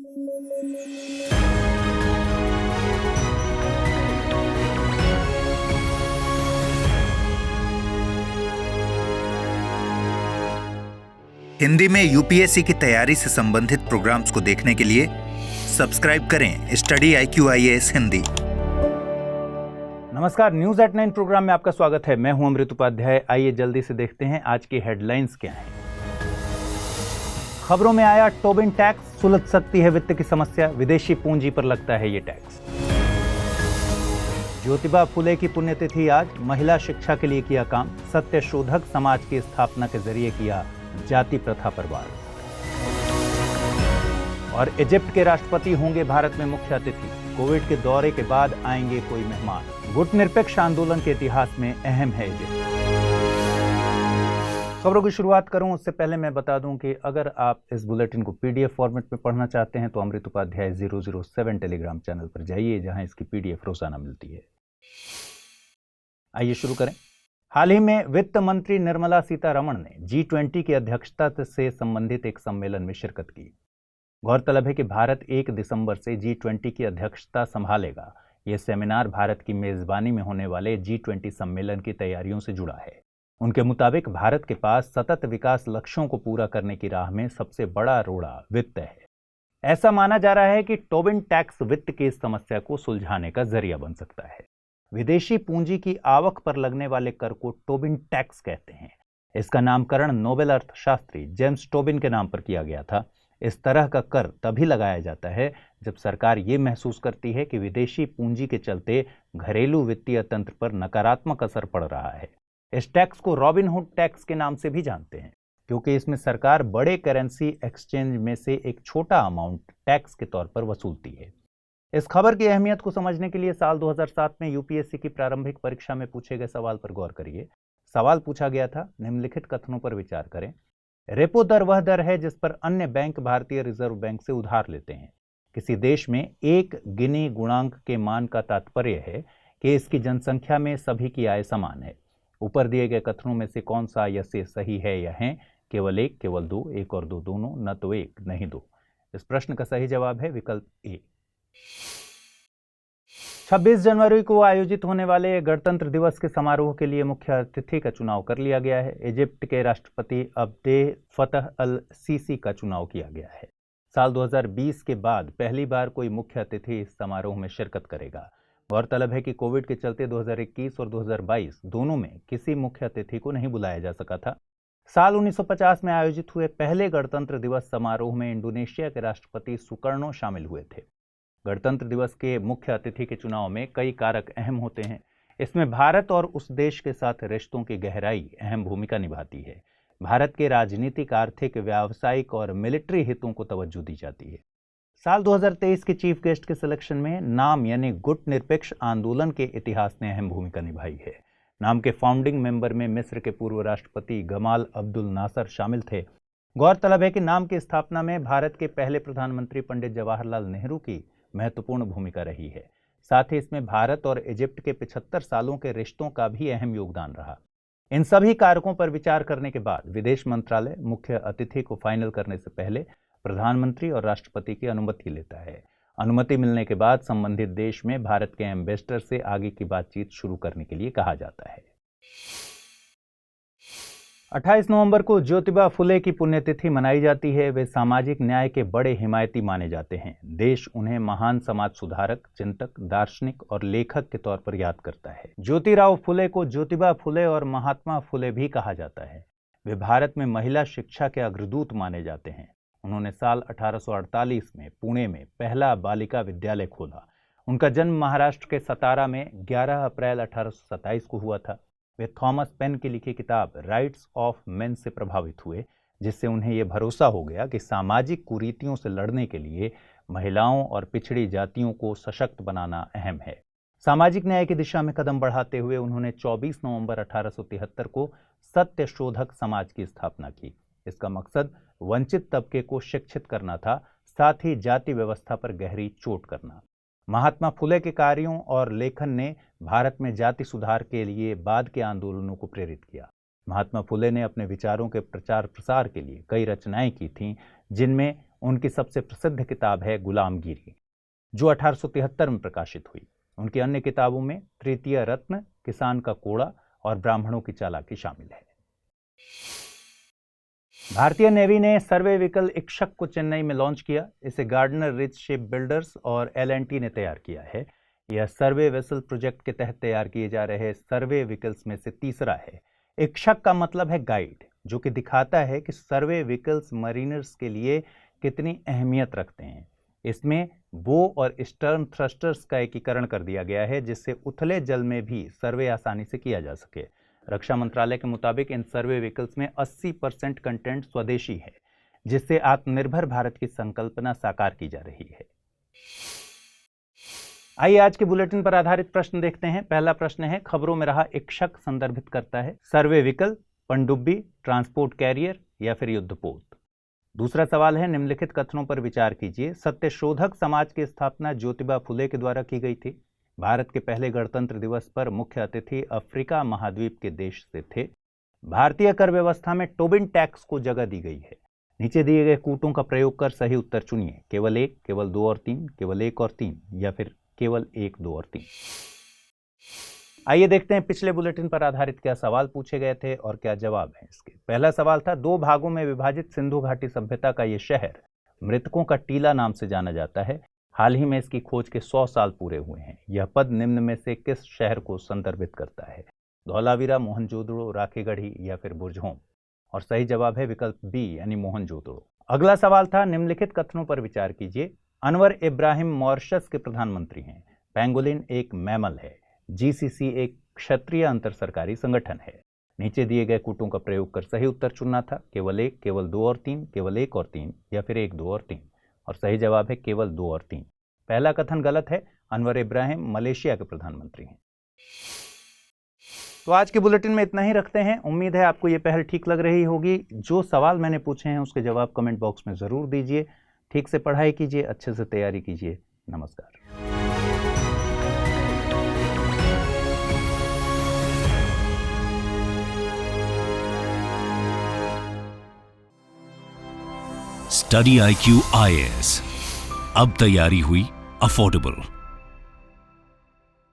हिंदी में यूपीएससी की तैयारी से संबंधित प्रोग्राम्स को देखने के लिए सब्सक्राइब करें स्टडी IQIAS हिंदी। नमस्कार, न्यूज एट 9 प्रोग्राम में आपका स्वागत है। मैं हूं अमृत उपाध्याय। आइए जल्दी से देखते हैं आज की हेडलाइंस क्या हैं। खबरों में आया टोबिन टैक्स, सुलझ सकती है वित्त की समस्या, विदेशी पूंजी पर लगता है ये टैक्स। ज्योतिबा फुले की पुण्यतिथि आज, महिला शिक्षा के लिए किया काम, सत्यशोधक समाज की स्थापना के जरिए किया जाति प्रथा पर वार। और इजिप्ट के राष्ट्रपति होंगे भारत में मुख्य अतिथि, कोविड के दौरे के बाद आएंगे कोई मेहमान। गुटनिरपेक्ष आंदोलन के इतिहास में अहम है इजिप्ट। खबरों की शुरुआत करूं उससे पहले मैं बता दूं कि अगर आप इस बुलेटिन को PDF फॉर्मेट में पढ़ना चाहते हैं तो अमृत उपाध्याय 007 टेलीग्राम चैनल पर जाइए, जहां इसकी PDF रोजाना मिलती है। आइए शुरू करें। हाल ही में वित्त मंत्री निर्मला सीतारमण ने G20 की अध्यक्षता से संबंधित एक सम्मेलन में शिरकत की। गौरतलब है कि भारत 1 दिसंबर से G20 की अध्यक्षता संभालेगा। यह सेमिनार भारत की मेजबानी में होने वाले G20 सम्मेलन की तैयारियों से जुड़ा है। उनके मुताबिक भारत के पास सतत विकास लक्ष्यों को पूरा करने की राह में सबसे बड़ा रोड़ा वित्त है। ऐसा माना जा रहा है कि टोबिन टैक्स वित्त की इस समस्या को सुलझाने का जरिया बन सकता है। विदेशी पूंजी की आवक पर लगने वाले कर को टोबिन टैक्स कहते हैं। इसका नामकरण नोबेल अर्थशास्त्री जेम्स टोबिन के नाम पर किया गया था। इस तरह का कर तभी लगाया जाता है जब सरकार ये महसूस करती है कि विदेशी पूंजी के चलते घरेलू वित्तीय तंत्र पर नकारात्मक असर पड़ रहा है। इस टैक्स को रॉबिनहुड टैक्स के नाम से भी जानते हैं, क्योंकि इसमें सरकार बड़े करेंसी एक्सचेंज में से एक छोटा अमाउंट टैक्स के तौर पर वसूलती है। इस खबर की अहमियत को समझने के लिए साल 2007 में यूपीएससी की प्रारंभिक परीक्षा में पूछे गए सवाल पर गौर करिए। सवाल पूछा गया था, निम्नलिखित कथनों पर विचार करें। रेपो दर वह दर है जिस पर अन्य बैंक भारतीय रिजर्व बैंक से उधार लेते हैं। किसी देश में एक गिनी गुणांक के मान का तात्पर्य है कि इसकी जनसंख्या में सभी की आय समान है। ऊपर दिए गए कथनों में से कौन सा या से सही है या है? केवल एक, केवल दो, एक और दो दोनों, न तो एक नहीं दो। इस प्रश्न का सही जवाब है विकल्प ए। 26 जनवरी को आयोजित होने वाले गणतंत्र दिवस के समारोह के लिए मुख्य अतिथि का चुनाव कर लिया गया है। इजिप्ट के राष्ट्रपति अब्देल फतह अल सीसी का चुनाव किया गया है। साल 2020 के बाद पहली बार कोई मुख्य अतिथि इस समारोह में शिरकत करेगा। गौरतलब है कि कोविड के चलते 2021 और 2022 दोनों में किसी मुख्य अतिथि को नहीं बुलाया जा सका था। साल 1950 में आयोजित हुए पहले गणतंत्र दिवस समारोह में इंडोनेशिया के राष्ट्रपति सुकर्णो शामिल हुए थे। गणतंत्र दिवस के मुख्य अतिथि के चुनाव में कई कारक अहम होते हैं। इसमें भारत और उस देश के साथ रिश्तों की गहराई अहम भूमिका निभाती है। भारत के राजनीतिक, आर्थिक, व्यावसायिक और मिलिट्री हितों को तवज्जो दी जाती है। साल 2023 के चीफ गेस्ट के सिलेक्शन में नाम यानी गुटनिरपेक्ष आंदोलन के इतिहास ने अहम भूमिका निभाई है। नाम के फाउंडिंग मेंबर में मिस्र के पूर्व राष्ट्रपति गमाल अब्दुल नासर शामिल थे। गौरतलब है कि नाम की स्थापना में भारत के पहले प्रधानमंत्री पंडित जवाहरलाल नेहरू की महत्वपूर्ण भूमिका रही है। साथ ही इसमें भारत और इजिप्ट के 75 सालों के रिश्तों का भी अहम योगदान रहा। इन सभी कारकों पर विचार करने के बाद विदेश मंत्रालय मुख्य अतिथि को फाइनल करने से पहले प्रधानमंत्री और राष्ट्रपति की अनुमति लेता है। अनुमति मिलने के बाद संबंधित देश में भारत के एम्बेसडर से आगे की बातचीत शुरू करने के लिए कहा जाता है। 28 नवंबर को ज्योतिबा फुले की पुण्यतिथि मनाई जाती है। वे सामाजिक न्याय के बड़े हिमायती माने जाते हैं। देश उन्हें महान समाज सुधारक, चिंतक, दार्शनिक और लेखक के तौर पर याद करता है। ज्योतिराव फुले को ज्योतिबा फुले और महात्मा फुले भी कहा जाता है। वे भारत में महिला शिक्षा के अग्रदूत माने जाते हैं। उन्होंने साल 1848 में पुणे में पहला बालिका विद्यालय खोला। उनका जन्म महाराष्ट्र के सतारा में 11 अप्रैल 1827 को हुआ था। वे थॉमस पेन की लिखी किताब राइट्स ऑफ मेन से प्रभावित हुए, जिससे उन्हें यह भरोसा हो गया कि सामाजिक कुरीतियों से लड़ने के लिए महिलाओं और पिछड़ी जातियों को सशक्त बनाना अहम है। सामाजिक न्याय की दिशा में कदम बढ़ाते हुए उन्होंने 24 नवंबर 1873 को सत्यशोधक समाज की स्थापना की। इसका मकसद वंचित तबके को शिक्षित करना था, साथ ही जाति व्यवस्था पर गहरी चोट करना। महात्मा फुले के कार्यों और लेखन ने भारत में जाति सुधार के लिए बाद के आंदोलनों को प्रेरित किया। महात्मा फुले ने अपने विचारों के प्रचार प्रसार के लिए कई रचनाएं की थीं, जिनमें उनकी सबसे प्रसिद्ध किताब है गुलामगिरी, जो 1873 में प्रकाशित हुई। उनकी अन्य किताबों में तृतीय रत्न, किसान का कोड़ा और ब्राह्मणों की चालाकी शामिल है। भारतीय नेवी ने सर्वे इक्षक को चेन्नई में लॉन्च किया। इसे गार्डनर रिच शिप बिल्डर्स और L&T ने तैयार किया है। यह सर्वे वेसल प्रोजेक्ट के तहत तैयार किए जा रहे सर्वे व्हीकल्स में से तीसरा है। इक्षक का मतलब है गाइड, जो कि दिखाता है कि सर्वे व्हीकल्स मरीनर्स के लिए कितनी अहमियत रखते हैं। इसमें बो और स्टर्न थ्रस्टर्स का एकीकरण कर दिया गया है, जिससे उथले जल में भी सर्वे आसानी से किया जा सके। रक्षा मंत्रालय के मुताबिक इन सर्वे व्हीकल्स में 80% कंटेंट स्वदेशी है, जिससे आत्मनिर्भर भारत की संकल्पना साकार की जा रही है। आइए आज के बुलेटिन पर आधारित प्रश्न देखते हैं। पहला प्रश्न है, खबरों में रहा इक्षक संदर्भित करता है सर्वे व्हीकल, पनडुब्बी, ट्रांसपोर्ट कैरियर या फिर युद्धपोत। दूसरा सवाल है, निम्नलिखित कथनों पर विचार कीजिए। सत्यशोधक समाज की स्थापना ज्योतिबा फुले के द्वारा की गई थी। भारत के पहले गणतंत्र दिवस पर मुख्य अतिथि अफ्रीका महाद्वीप के देश से थे। भारतीय कर व्यवस्था में टोबिन टैक्स को जगह दी गई है। नीचे दिए गए कूटों का प्रयोग कर सही उत्तर चुनिए। केवल 1, केवल 2 और 3, केवल 1 और 3 या फिर केवल 1, 2 और 3। आइए देखते हैं पिछले बुलेटिन पर आधारित क्या सवाल पूछे गए थे और क्या जवाब है इसके। पहला सवाल था, 2 भागों में विभाजित सिंधु घाटी सभ्यता का यह शहर मृतकों का टीला नाम से जाना जाता है। हाल ही में इसकी खोज के 100 साल पूरे हुए हैं। यह पद निम्न में से किस शहर को संदर्भित करता है? धौलावीरा, मोहनजोदड़ो, राखीगढ़ी या फिर बुरझोम? और सही जवाब है विकल्प बी यानी मोहनजोदड़ो। अगला सवाल था, निम्नलिखित कथनों पर विचार कीजिए। अनवर इब्राहिम मॉरिशस के प्रधानमंत्री हैं। पेंगोलिन एक मैमल है। GCC एक क्षेत्रीय अंतर सरकारी संगठन है। नीचे दिए गए कूटों का प्रयोग कर सही उत्तर चुनना था। केवल 1, केवल 2 और 3, केवल 1 और 3 या फिर 1, 2 और 3। और सही जवाब है केवल 2 और 3। पहला कथन गलत है। अनवर इब्राहिम मलेशिया के प्रधानमंत्री हैं। तो आज के बुलेटिन में इतना ही रखते हैं। उम्मीद है आपको ये पहल ठीक लग रही होगी। जो सवाल मैंने पूछे हैं उसके जवाब कमेंट बॉक्स में जरूर दीजिए। ठीक से पढ़ाई कीजिए, अच्छे से तैयारी कीजिए। नमस्कार। स्टडी IQ IAS, अब तैयारी हुई अफोर्डेबल।